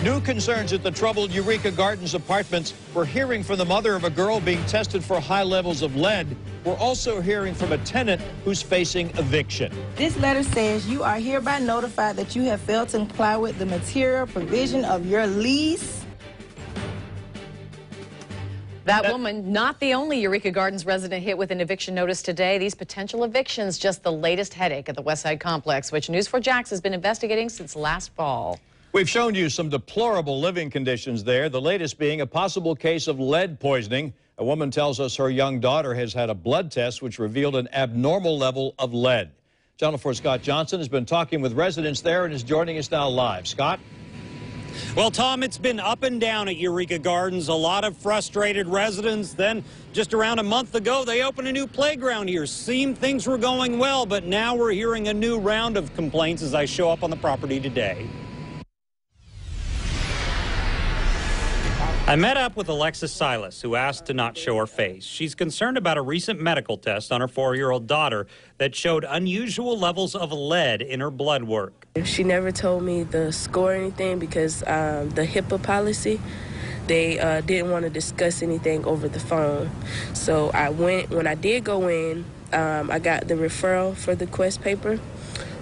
New concerns at the troubled Eureka Gardens apartments. We're hearing from the mother of a girl being tested for high levels of lead. We're also hearing from a tenant who's facing eviction. This letter says you are hereby notified that you have failed to comply with the material provision of your lease. That woman, not the only Eureka Gardens resident hit with an eviction notice today. These potential evictions, just the latest headache at the Westside complex, which News4Jax has been investigating since last fall. We've shown you some deplorable living conditions there, the latest being a possible case of lead poisoning. A woman tells us her young daughter has had a blood test which revealed an abnormal level of lead. Channel 4's Scott Johnson has been talking with residents there and is joining us now live. Scott? Well, Tom, it's been up and down at Eureka Gardens. A lot of frustrated residents. Then, just around a month ago, they opened a new playground here. Seemed things were going well, but now we're hearing a new round of complaints as I show up on the property today. I met up with Alexis Silas, who asked to not show her face. She's concerned about a recent medical test on her 4-year-old daughter that showed unusual levels of lead in her blood work. She never told me the score or anything because the HIPAA policy, they didn't want to discuss anything over the phone. So I went, when I did go in, I got the referral for the Quest paper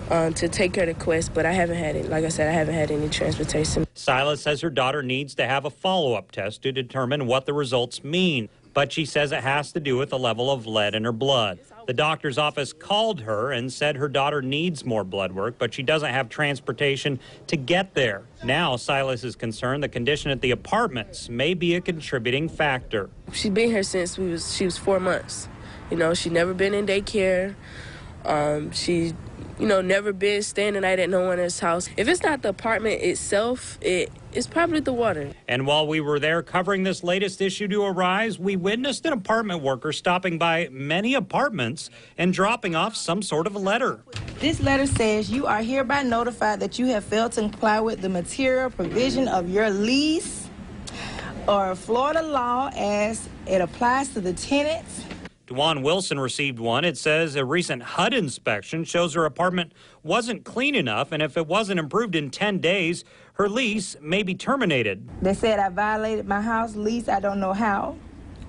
to take her to Quest, but I haven't had it. Like I said, I haven't had any transportation. Silas says her daughter needs to have a follow-up test to determine what the results mean, but she says it has to do with the level of lead in her blood. The doctor's office called her and said her daughter needs more blood work, but she doesn't have transportation to get there. Now, Silas is concerned the condition at the apartments may be a contributing factor. She's been here since she was 4 months. You know, she's never been in daycare. She never been staying the night at no one's house. If it's not the apartment itself, it's probably the water. And while we were there covering this latest issue to arise, we witnessed an apartment worker stopping by many apartments and dropping off some sort of a letter. This letter says you are hereby notified that you have failed to comply with the material provision of your lease or Florida law as it applies to the tenants. Dwan Wilson received one. It says a recent HUD inspection shows her apartment wasn't clean enough, and if it wasn't improved in 10 days, her lease may be terminated. They said I violated my house lease. I don't know how.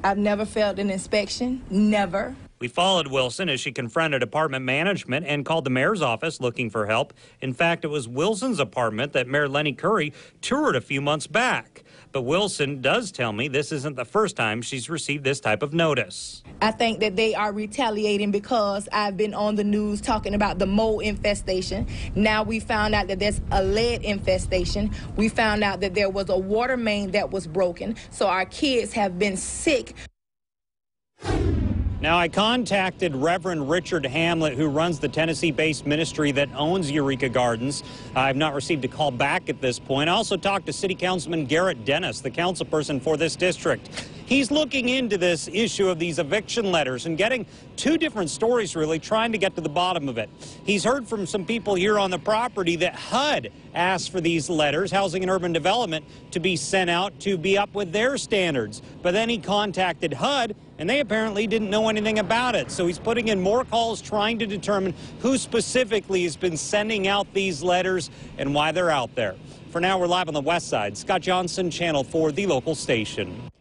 I've never failed an inspection. Never. We followed Wilson as she confronted apartment management and called the mayor's office looking for help. In fact, it was Wilson's apartment that Mayor Lenny Curry toured a few months back. But Wilson does tell me this isn't the first time she's received this type of notice. I think that they are retaliating because I've been on the news talking about the mold infestation. Now we found out that there's a lead infestation. We found out that there was a water main that was broken. So our kids have been sick. Now, I contacted Reverend Richard Hamlet, who runs the Tennessee-based ministry that owns Eureka Gardens. I've not received a call back at this point. I also talked to City Councilman Garrett Dennis, the councilperson for this district. He's looking into this issue of these eviction letters and getting two different stories, really, trying to get to the bottom of it. He's heard from some people here on the property that HUD asked for these letters, Housing and Urban Development, to be sent out to be up with their standards. But then he contacted HUD, and they apparently didn't know anything about it. So he's putting in more calls trying to determine who specifically has been sending out these letters and why they're out there. For now, we're live on the west side. Scott Johnson, Channel 4, the local station.